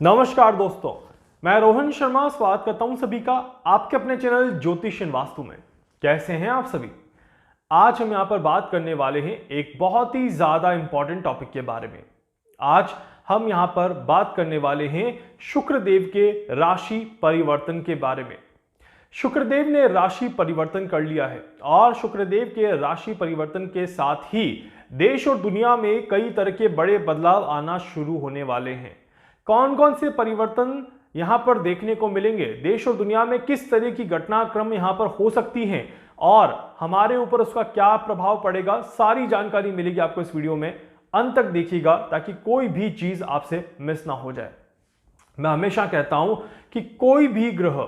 नमस्कार दोस्तों, मैं रोहन शर्मा स्वागत करता हूं सभी का आपके अपने चैनल ज्योतिष एंड वास्तु में। कैसे हैं आप सभी? आज हम यहां पर बात करने वाले हैं एक बहुत ही ज्यादा इंपॉर्टेंट टॉपिक के बारे में। आज हम यहां पर बात करने वाले हैं शुक्रदेव के राशि परिवर्तन के बारे में। शुक्रदेव ने राशि परिवर्तन कर लिया है और शुक्रदेव के राशि परिवर्तन के साथ ही देश और दुनिया में कई तरह के बड़े बदलाव आना शुरू होने वाले हैं। कौन कौन से परिवर्तन यहां पर देखने को मिलेंगे, देश और दुनिया में किस तरह की घटनाक्रम यहां पर हो सकती हैं और हमारे ऊपर उसका क्या प्रभाव पड़ेगा, सारी जानकारी मिलेगी आपको इस वीडियो में। अंत तक देखिएगा ताकि कोई भी चीज आपसे मिस ना हो जाए। मैं हमेशा कहता हूं कि कोई भी ग्रह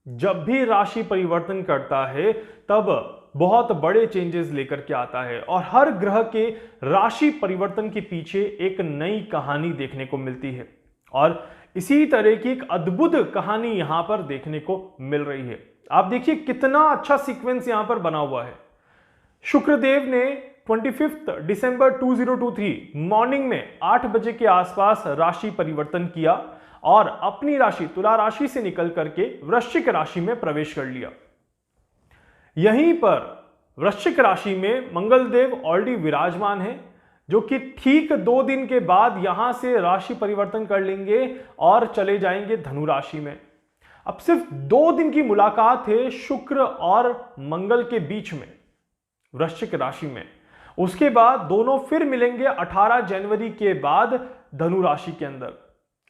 जब भी राशि परिवर्तन करता है तब बहुत बड़े चेंजेस लेकर के आता है और हर ग्रह के राशि परिवर्तन के पीछे एक नई कहानी देखने को मिलती है और इसी तरह की एक अद्भुत कहानी यहां पर देखने को मिल रही है। आप देखिए कितना अच्छा सीक्वेंस यहां पर बना हुआ है। शुक्रदेव ने 25 दिसंबर 2023 मॉर्निंग में 8 बजे के आसपास राशि परिवर्तन किया और अपनी राशि तुला राशि से निकल करके वृश्चिक राशि में प्रवेश कर लिया। यहीं पर वृश्चिक राशि में मंगलदेव ऑलरेडी विराजमान है, जो कि ठीक 2 दिन के बाद यहां से राशि परिवर्तन कर लेंगे और चले जाएंगे धनु राशि में। अब सिर्फ 2 दिन की मुलाकात है शुक्र और मंगल के बीच में वृश्चिक राशि में। उसके बाद दोनों फिर मिलेंगे 18 जनवरी के बाद धनु राशि के अंदर।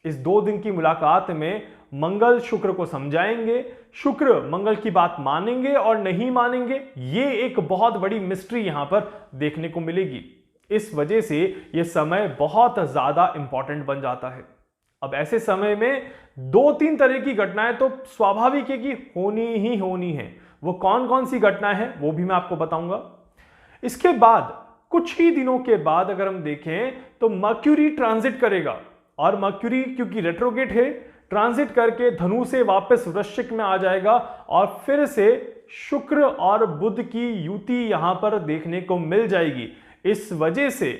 इस 2 दिन की मुलाकात में मंगल शुक्र को समझाएंगे, शुक्र मंगल की बात मानेंगे और नहीं मानेंगे, ये एक बहुत बड़ी मिस्ट्री यहां पर देखने को मिलेगी। इस वजह से यह समय बहुत ज्यादा इंपॉर्टेंट बन जाता है। अब ऐसे समय में 2-3 तरह की घटनाएं तो स्वाभाविक है कि होनी ही होनी है। वो कौन कौन सी घटनाएं हैं वो भी मैं आपको बताऊंगा। इसके बाद कुछ ही दिनों के बाद अगर हम देखें तो मर्क्यूरी ट्रांजिट करेगा और मर्क्यूरी क्योंकि रेट्रोगेट है, ट्रांजिट करके धनु से वापस वृश्चिक में आ जाएगा और फिर से शुक्र और बुध की युति यहां पर देखने को मिल जाएगी। इस वजह से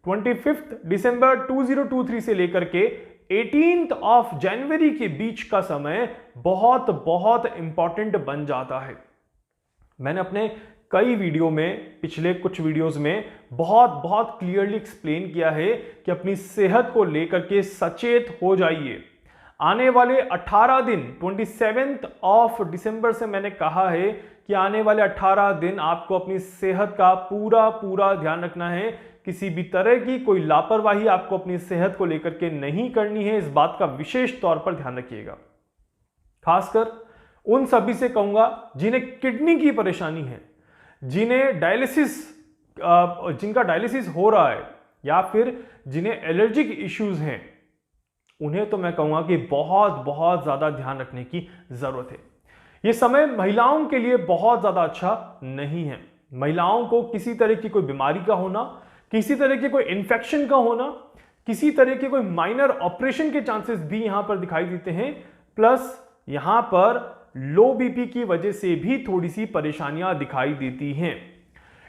25 दिसंबर 2023 से लेकर के 18 जनवरी के बीच का समय बहुत बहुत इंपॉर्टेंट बन जाता है। मैंने अपने कई वीडियो में, पिछले कुछ वीडियोस में बहुत क्लियरली एक्सप्लेन किया है कि अपनी सेहत को लेकर के सचेत हो जाइए। आने वाले 18 दिन 27 दिसंबर से मैंने कहा है कि आने वाले 18 दिन आपको अपनी सेहत का पूरा ध्यान रखना है। किसी भी तरह की कोई लापरवाही आपको अपनी सेहत को लेकर के नहीं करनी है। इस बात का विशेष तौर पर ध्यान रखिएगा। खासकर उन सभी से कहूंगा जिन्हें किडनी की परेशानी है, जिन्हें जिनका डायलिसिस हो रहा है या फिर जिन्हें एलर्जिक इश्यूज हैं, उन्हें तो मैं कहूंगा कि बहुत ज्यादा ध्यान रखने की जरूरत है। यह समय महिलाओं के लिए बहुत ज्यादा अच्छा नहीं है। महिलाओं को किसी तरह की कोई बीमारी का होना, किसी तरह के कोई इंफेक्शन का होना, किसी तरह के कोई माइनर ऑपरेशन के चांसेस भी यहां पर दिखाई देते हैं। प्लस यहां पर लो बीपी की वजह से भी थोड़ी सी परेशानियां दिखाई देती हैं।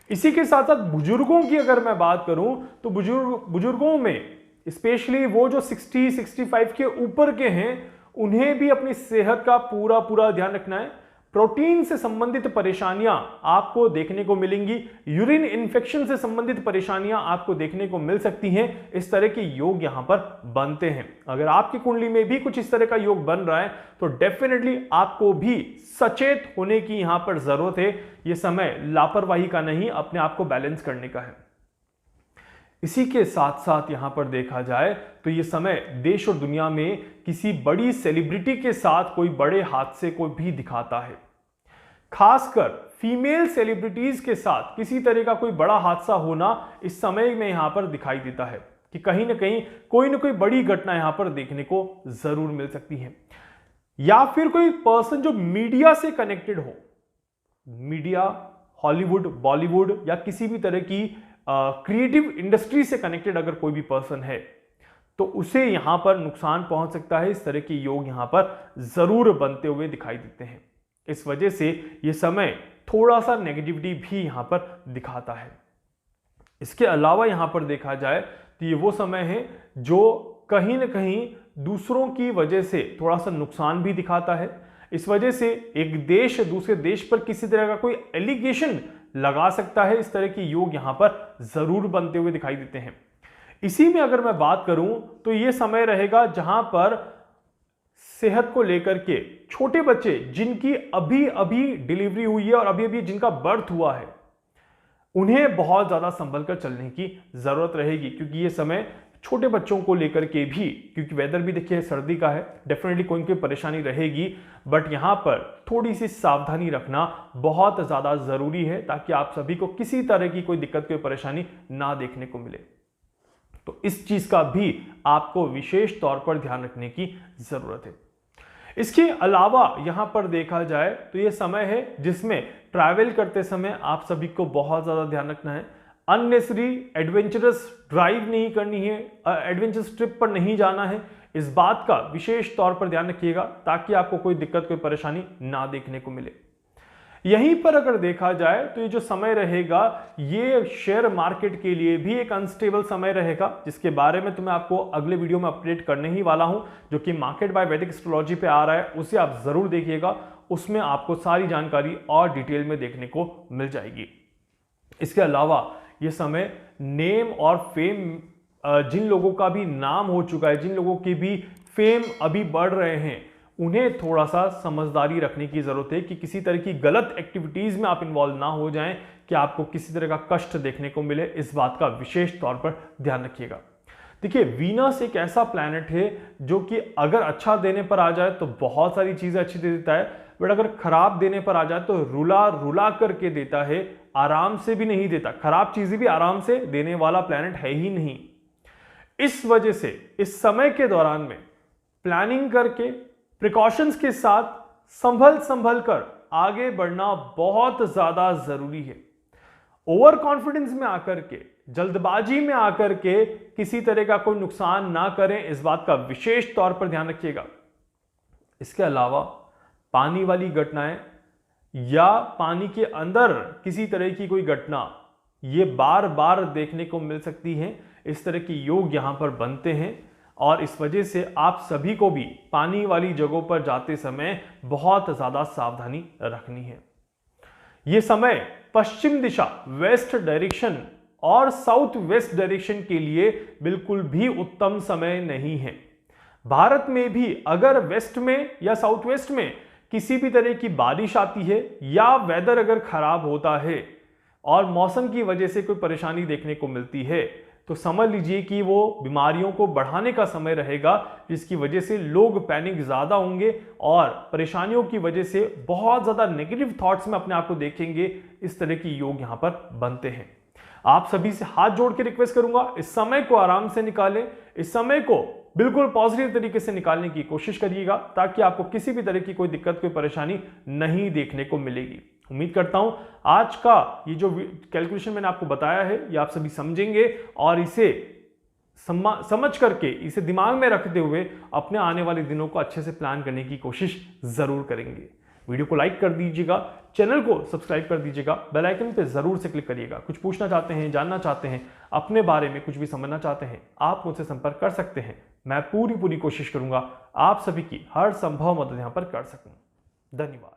इसी के साथ साथ बुजुर्गों की अगर मैं बात करूं तो बुजुर्गों में स्पेशली वो जो 60-65 के ऊपर के हैं, उन्हें भी अपनी सेहत का पूरा ध्यान रखना है। प्रोटीन से संबंधित परेशानियां आपको देखने को मिलेंगी, यूरिन इन्फेक्शन से संबंधित परेशानियां आपको देखने को मिल सकती हैं। इस तरह के योग यहां पर बनते हैं। अगर आपकी कुंडली में भी कुछ इस तरह का योग बन रहा है तो डेफिनेटली आपको भी सचेत होने की यहां पर जरूरत है। यह समय लापरवाही का नहीं, अपने आप को बैलेंस करने का है। इसी के साथ साथ यहां पर देखा जाए तो यह समय देश और दुनिया में किसी बड़ी सेलिब्रिटी के साथ कोई बड़े हादसे को भी दिखाता है। खासकर फीमेल सेलिब्रिटीज के साथ किसी तरह का कोई बड़ा हादसा होना इस समय में यहां पर दिखाई देता है कि कहीं ना कहीं कोई ना कोई बड़ी घटना यहां पर देखने को जरूर मिल सकती है। या फिर कोई पर्सन जो मीडिया से कनेक्टेड हो, मीडिया, हॉलीवुड, बॉलीवुड या किसी भी तरह की क्रिएटिव इंडस्ट्री से कनेक्टेड अगर कोई भी पर्सन है तो उसे यहां पर नुकसान पहुंच सकता है। इस तरह के योग यहां पर जरूर बनते हुए दिखाई देते हैं। इस वजह से यह समय थोड़ा सा नेगेटिविटी भी यहां पर दिखाता है। इसके अलावा यहां पर देखा जाए तो ये वो समय है जो कहीं ना कहीं दूसरों की वजह से थोड़ा सा नुकसान भी दिखाता है। इस वजह से एक देश दूसरे देश पर किसी तरह का कोई एलिगेशन लगा सकता है। इस तरह के योग यहां पर जरूर बनते हुए दिखाई देते हैं। इसी में अगर मैं बात करूं तो यह समय रहेगा जहां पर सेहत को लेकर के छोटे बच्चे जिनकी अभी अभी डिलीवरी हुई है और अभी अभी जिनका बर्थ हुआ है, उन्हें बहुत ज्यादा संभल कर चलने की जरूरत रहेगी, क्योंकि यह समय छोटे बच्चों को लेकर के भी, क्योंकि वेदर भी देखिए सर्दी का है, डेफिनेटली कोई कोई परेशानी रहेगी, बट यहां पर थोड़ी सी सावधानी रखना बहुत ज्यादा जरूरी है ताकि आप सभी को किसी तरह की कोई दिक्कत, कोई परेशानी ना देखने को मिले। तो इस चीज का भी आपको विशेष तौर पर ध्यान रखने की जरूरत है। इसके अलावा यहां पर देखा जाए तो यह समय है जिसमें ट्रैवल करते समय आप सभी को बहुत ज्यादा ध्यान रखना है। अननेसेसरी एडवेंचरस ड्राइव नहीं करनी है, एडवेंचरस ट्रिप पर नहीं जाना है। इस बात का विशेष तौर पर ध्यान रखिएगा ताकि आपको कोई दिक्कत, कोई परेशानी ना देखने को मिले। यहीं पर अगर देखा जाए तो ये जो समय रहेगा ये शेयर मार्केट के लिए भी एक अनस्टेबल समय रहेगा, जिसके बारे में तो मैं आपको अगले वीडियो में अपडेट करने ही वाला हूं, जो कि मार्केट बाय वैदिक एस्ट्रोलॉजी पे आ रहा है। उसे आप जरूर देखिएगा, उसमें आपको सारी जानकारी और डिटेल में देखने को मिल जाएगी। इसके अलावा ये समय नेम और फेम, जिन लोगों का भी नाम हो चुका है, जिन लोगों की भी फेम अभी बढ़ रहे हैं, उन्हें थोड़ा सा समझदारी रखने की जरूरत है कि किसी तरह की गलत एक्टिविटीज में आप इन्वॉल्व ना हो जाएं कि आपको किसी तरह का कष्ट देखने को मिले। इस बात का विशेष तौर पर ध्यान रखिएगा। देखिए, वीनस एक ऐसा प्लैनेट है जो कि अगर अच्छा देने पर आ जाए तो बहुत सारी चीजें अच्छी दे देता है, बट अगर खराब देने पर आ जाए तो रुला रुला करके देता है, आराम से भी नहीं देता। खराब चीजें भी आराम से देने वाला प्लैनेट है ही नहीं। इस वजह से इस समय के दौरान में प्लानिंग करके, प्रिकॉशंस के साथ संभल संभल कर आगे बढ़ना बहुत ज्यादा जरूरी है। ओवर कॉन्फिडेंस में आकर के, जल्दबाजी में आकर के किसी तरह का कोई नुकसान ना करें, इस बात का विशेष तौर पर ध्यान रखिएगा। इसके अलावा पानी वाली घटनाएं या पानी के अंदर किसी तरह की कोई घटना, ये बार बार देखने को मिल सकती है। इस तरह के योग यहां पर बनते हैं और इस वजह से आप सभी को भी पानी वाली जगहों पर जाते समय बहुत ज्यादा सावधानी रखनी है। यह समय पश्चिम दिशा, वेस्ट डायरेक्शन और साउथ वेस्ट डायरेक्शन के लिए बिल्कुल भी उत्तम समय नहीं है। भारत में भी अगर वेस्ट में या साउथ वेस्ट में किसी भी तरह की बारिश आती है या वेदर अगर खराब होता है और मौसम की वजह से कोई परेशानी देखने को मिलती है, तो समझ लीजिए कि वो बीमारियों को बढ़ाने का समय रहेगा, जिसकी वजह से लोग पैनिक ज्यादा होंगे और परेशानियों की वजह से बहुत ज्यादा नेगेटिव थॉट्स में अपने आप को देखेंगे। इस तरह की योग यहां पर बनते हैं। आप सभी से हाथ जोड़ के रिक्वेस्ट करूंगा, इस समय को आराम से निकालें, इस समय को बिल्कुल पॉजिटिव तरीके से निकालने की कोशिश करिएगा ताकि आपको किसी भी तरह की कोई दिक्कत, कोई परेशानी नहीं देखने को मिलेगी। उम्मीद करता हूं आज का ये जो कैलकुलेशन मैंने आपको बताया है ये आप सभी समझेंगे और इसे समझ करके, इसे दिमाग में रखते हुए अपने आने वाले दिनों को अच्छे से प्लान करने की कोशिश जरूर करेंगे। वीडियो को लाइक कर दीजिएगा, चैनल को सब्सक्राइब कर दीजिएगा, बेल आइकन पे जरूर से क्लिक करिएगा। कुछ पूछना चाहते हैं, जानना चाहते हैं, अपने बारे में कुछ भी समझना चाहते हैं, आप मुझसे संपर्क कर सकते हैं। मैं पूरी कोशिश करूंगा आप सभी की हर संभव मदद यहां पर कर सकूं। धन्यवाद।